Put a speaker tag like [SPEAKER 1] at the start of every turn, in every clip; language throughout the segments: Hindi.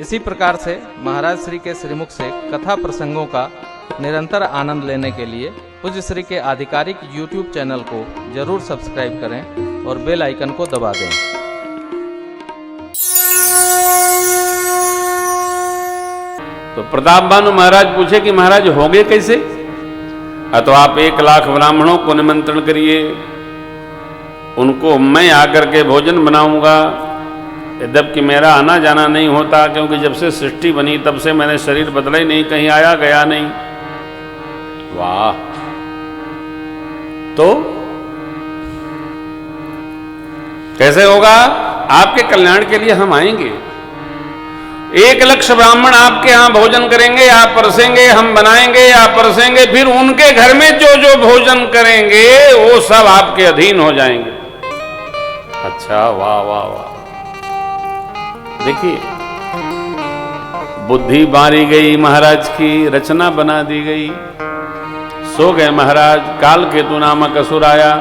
[SPEAKER 1] इसी प्रकार से महाराज श्री के श्रीमुख से कथा प्रसंगों का निरंतर आनंद लेने के लिए पूज्य श्री के आधिकारिक YouTube चैनल को जरूर सब्सक्राइब करें और बेल आइकन को दबा दें।
[SPEAKER 2] तो प्रताप भानु महाराज पूछे कि महाराज होंगे कैसे? तो आप 1 लाख ब्राह्मणों को निमंत्रण करिए, उनको मैं आकर के भोजन बनाऊंगा। यद्यपि मेरा आना जाना नहीं होता, क्योंकि जब से सृष्टि बनी तब से मैंने शरीर बदला ही नहीं, कहीं आया गया नहीं। वाह! तो कैसे होगा? आपके कल्याण के लिए हम आएंगे। 1 लाख ब्राह्मण आपके यहां भोजन करेंगे, आप परसेंगे, हम बनाएंगे, आप परसेंगे, फिर उनके घर में जो जो भोजन करेंगे वो सब आपके अधीन हो जाएंगे। अच्छा, वाह वाह वाह! देखिए, बुद्धि बारी गई महाराज की, रचना बना दी गई। सो गए महाराज। काल केतु नामक असुर आया,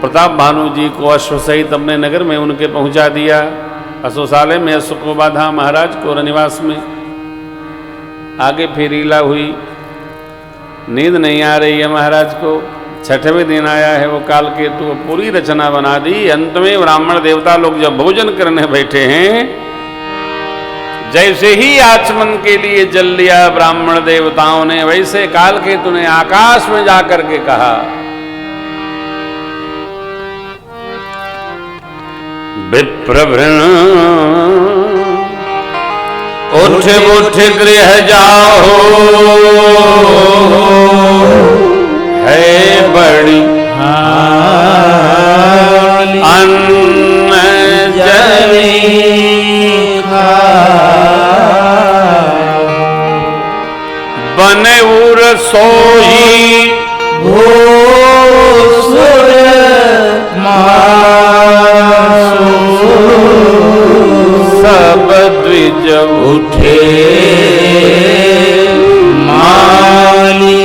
[SPEAKER 2] प्रताप भानु जी को अश्व सहित अपने नगर में उनके पहुंचा दिया। अश्वशाले में अश्व को बांधा, महाराज को रनिवास में। आगे फिर लीला हुई, नींद नहीं आ रही है महाराज को। 6वें दिन आया है वो काल केतु, पूरी रचना बना दी। अंत में ब्राह्मण देवता लोग जब भोजन करने बैठे हैं, जैसे ही आचमन के लिए जल लिया ब्राह्मण देवताओं ने, वैसे काल केतु ने आकाश में जाकर के कहा, विप्रभृण उठ उठ गृह जाओ, है बड़ी अन्न जली बने रसोई भूसुर सब द्विज उठे माली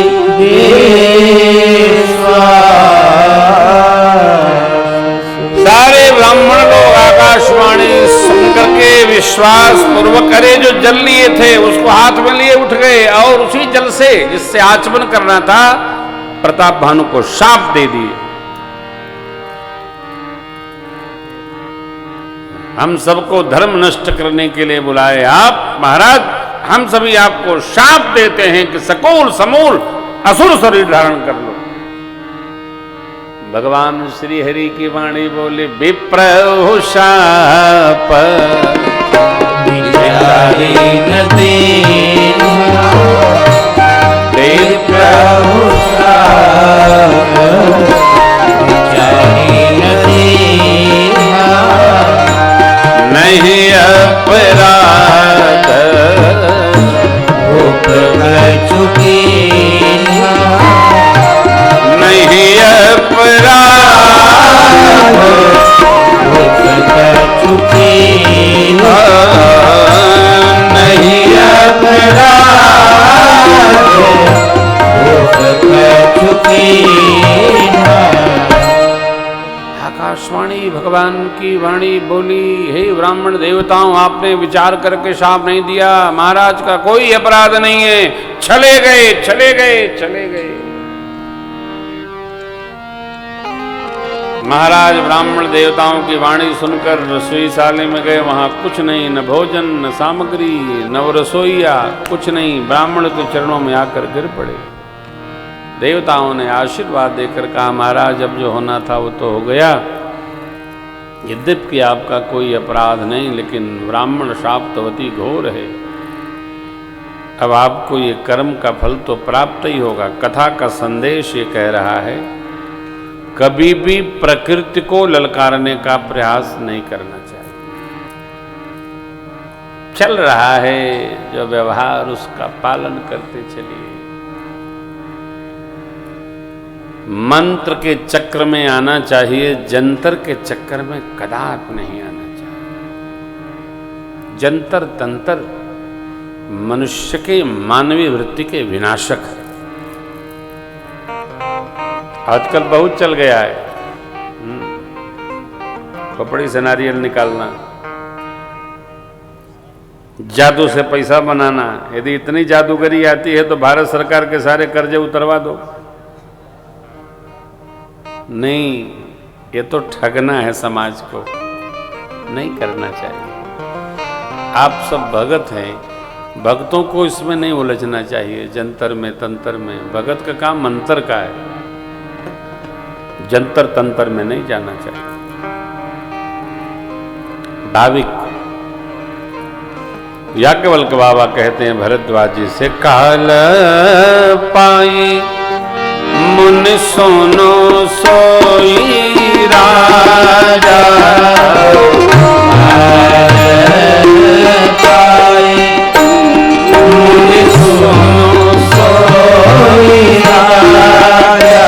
[SPEAKER 2] सारे ब्राह्मण लोग आकाशवाणी सुनकर के विश्वास पूर्वक करे, जो जल लिए थे उसको हाथ में लिए उठ गए और उसी जल से जिससे आचमन करना था प्रताप भानु को शाप दे दिए। हम सबको धर्म नष्ट करने के लिए बुलाए आप महाराज, हम सभी आपको शाप देते हैं कि सकूल समूल असुर शरीर धारण कर लो। भगवान श्री हरि की वाणी बोले, विप्र शाप विचारी न देना, विप्र शाप विचारी न देना, नहीं अपराध भूख चुकी, नहीं अपराध भूख चुकी, नहीं अपराध भूख चुकी। आकाशवाणी भगवान की वाणी बोली, हे ब्राह्मण देवताओं, आपने विचार करके शाप नहीं दिया, महाराज का कोई अपराध नहीं है, चले गए चले गए चले गए। महाराज ब्राह्मण देवताओं की वाणी सुनकर रसोईशाले में गए। वहां कुछ नहीं, न भोजन न सामग्री न रसोईया, कुछ नहीं। ब्राह्मण के चरणों में आकर गिर पड़े। देवताओं ने आशीर्वाद देकर कहा, महाराज अब जो होना था वो तो हो गया, यद्यपि आपका कोई अपराध नहीं, लेकिन ब्राह्मण शाप्तवती घोर है। अब आपको ये कर्म का फल तो प्राप्त ही होगा। कथा का संदेश ये कह रहा है, कभी भी प्रकृति को ललकारने का प्रयास नहीं करना चाहिए। चल रहा है जो व्यवहार, उसका पालन करते चलिए। मंत्र के चक्र में आना चाहिए, जंतर के चक्कर में कदापि नहीं आना चाहिए। जंतर तंत्र मनुष्य के मानवीय वृत्ति के विनाशक है। आजकल बहुत चल गया है खोपड़ी से नारियल निकालना, जादू से पैसा बनाना, यदि इतनी जादूगरी आती है तो भारत सरकार के सारे कर्जे उतरवा दो। नहीं, ये तो ठगना है समाज को, नहीं करना चाहिए। आप सब भगत हैं, भक्तों को इसमें नहीं उलझना चाहिए। जंतर में तंत्र में, भगत का काम मंत्र का है, जंतर तंत्र में नहीं जाना चाहिए। भाविक याज्ञवल्क्य बाबा कहते हैं भरद्वाज जी से, काल पाई मुन सोनो सोई राजा, मुन सोनो सोई राजा,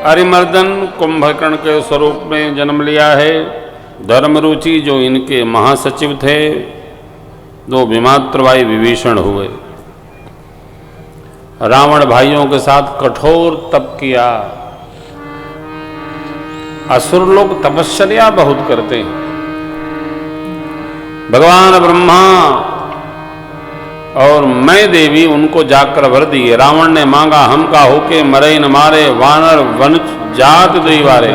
[SPEAKER 2] हरिमर्दन कुंभकर्ण के स्वरूप में जन्म लिया है। धर्मरुचि जो इनके महासचिव थे, दो विमात्रवाई विभीषण हुए। रावण भाइयों के साथ कठोर तप किया। असुर लोग तपश्चर्या बहुत करते हैं। भगवान ब्रह्मा और मैं देवी उनको जाकर भर दिए। रावण ने मांगा, हम का होके मरे न मारे, वानर वनुच जात द्विवारे।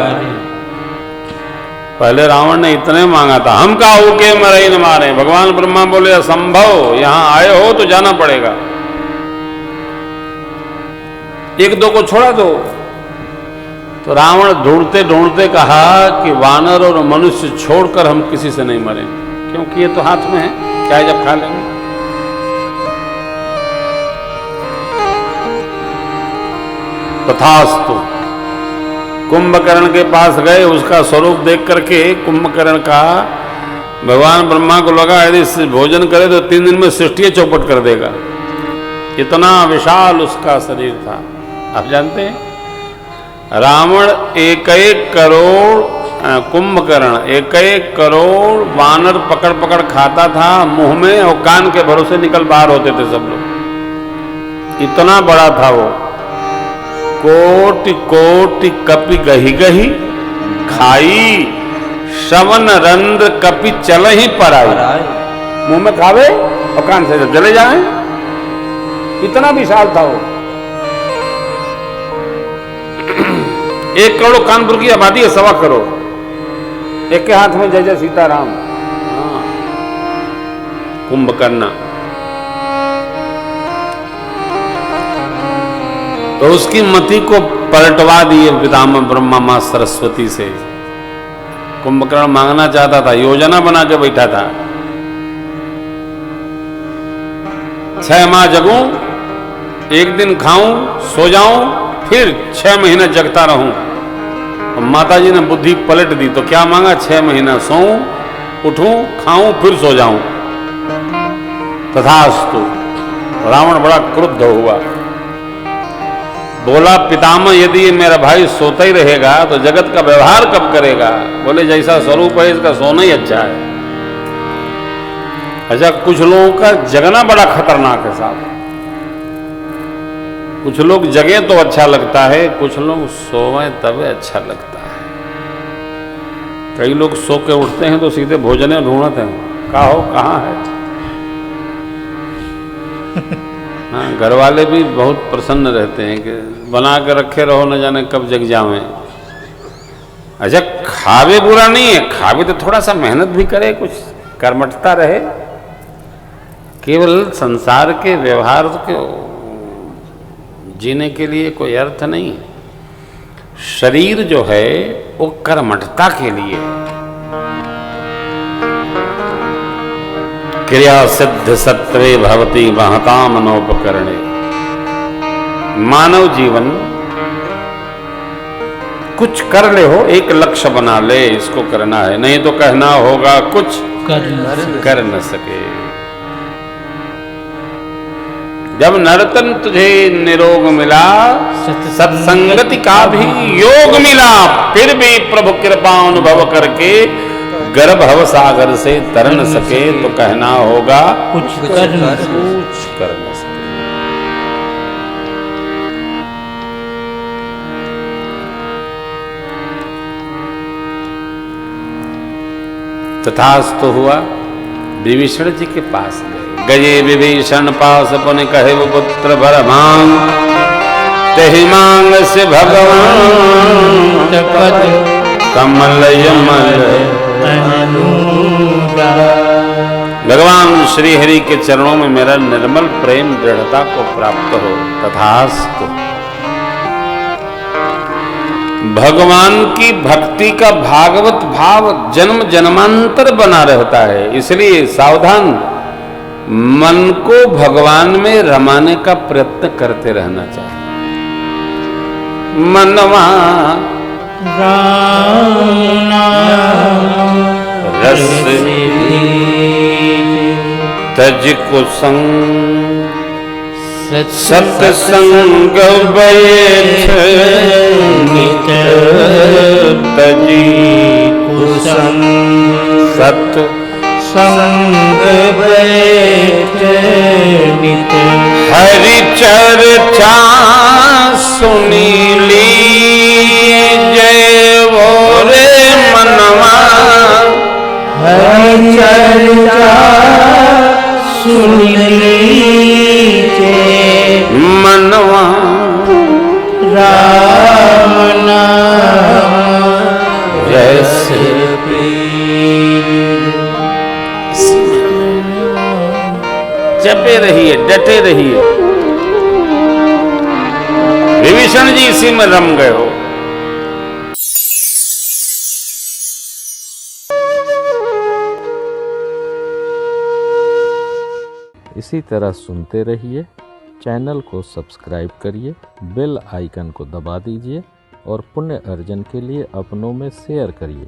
[SPEAKER 2] पहले रावण ने इतने मांगा था, हम का होके मरे न मारे। भगवान ब्रह्मा बोले, असंभव, यहां आए हो तो जाना पड़ेगा, एक दो को छोड़ा दो। तो रावण ढूंढते ढूंढते कहा कि वानर और मनुष्य छोड़कर हम किसी से नहीं मरे, क्योंकि ये तो हाथ में है, चाहे जब खा लेंगे। तथास्तु कुंभकर्ण के पास गए। उसका स्वरूप देख करके कुंभकर्ण का भगवान ब्रह्मा को लगा, यदि भोजन करे तो 3 दिन में सृष्टि चौपट कर देगा। इतना विशाल उसका शरीर था। आप जानते हैं रावण 1-1 करोड़, कुंभकर्ण 1-1 करोड़ वानर पकड़ पकड़ खाता था मुंह में, और कान के भरोसे निकल बाहर होते थे सब लोग। इतना बड़ा था वो। कोटि कोटि कपि गही गही खाई, श्रवण रंध्र कपि चल ही पराई। मुंह में खावे और कान से चले जाए, इतना विशाल था वो। 1 करोड़ कानपुर की आबादी है, 1.25 करोड़। एक के हाथ में जय जय सीताराम। कुंभकर्ण तो उसकी मति को पलटवा दिए पितामह ब्रह्मा मां सरस्वती से। कुंभकर्ण मांगना चाहता था, योजना बना के बैठा था। 6 माह जगूं, 1 दिन खाऊं, सो जाऊं, फिर 6 महीने जगता रहूं। और माता जी ने बुद्धि पलट दी, तो क्या मांगा, 6 महीना सोऊं, उठूं, खाऊं, फिर सो जाऊं। तथास्तु। रावण बड़ा क्रुद्ध हुआ, बोला, पितामह यदि ये मेरा भाई सोता ही रहेगा तो जगत का व्यवहार कब करेगा। बोले, जैसा स्वरूप है इसका सोना ही अच्छा है। अच्छा, कुछ लोगों का जगना बड़ा खतरनाक है साहब। कुछ लोग जगे तो अच्छा लगता है, कुछ लोग सोए तब अच्छा लगता है। कई लोग सो के उठते हैं तो सीधे भोजन ढूंढते हैं, का हो कहाँ है। हाँ, घर वाले भी बहुत प्रसन्न रहते हैं कि बना के रखे रहो, न जाने कब जग जावें। अच्छा, खावे बुरा नहीं है, खावे तो थोड़ा सा मेहनत भी करे, कुछ कर्मठता रहे। केवल संसार के व्यवहार के जीने के लिए कोई अर्थ नहीं। शरीर जो है वो कर्मठता के लिए, क्रिया सिद्ध सत्वे भवति महता मनोपकरणे। मानव जीवन कुछ कर ले हो, एक लक्ष्य बना ले, इसको करना है, नहीं तो कहना होगा कुछ कर न सके। जब नर्तन तुझे निरोग मिला, सत्संगति का भी योग मिला, फिर भी प्रभु कृपा अनुभव करके गर्भ भव सागर से तर न सके, तो कहना होगा कुछ कर न सके। तथास्तु हुआ। विभीषण जी के पास गए विभीषण पास पुन कहे वो पुत्र भरमान, तेहि मांग से भगवान कमल यमल। भगवान श्री हरि के चरणों में मेरा निर्मल प्रेम दृढ़ता को प्राप्त हो। तथास्तु। भगवान की भक्ति का भागवत भाव जन्म जन्मांतर बना रहता है, इसलिए सावधान, मन को भगवान में रमाने का प्रयत्न करते रहना चाहिए। मनवा रस तज कुसंग, सत्संग बैठ नित तजी कुसंग, सत्संग बैठ नित हरि चर्चा सुनी ली जय भोरे मनवा, हरि चर्चा सुनी लीजे मनवा, राम नाम रस जपे रहिए, डटे रहिए। विभीषण जी इसी में रम गए हो।
[SPEAKER 1] इसी तरह सुनते रहिए, चैनल को सब्सक्राइब करिए, बेल आइकन को दबा दीजिए और पुण्य अर्जन के लिए अपनों में शेयर करिए।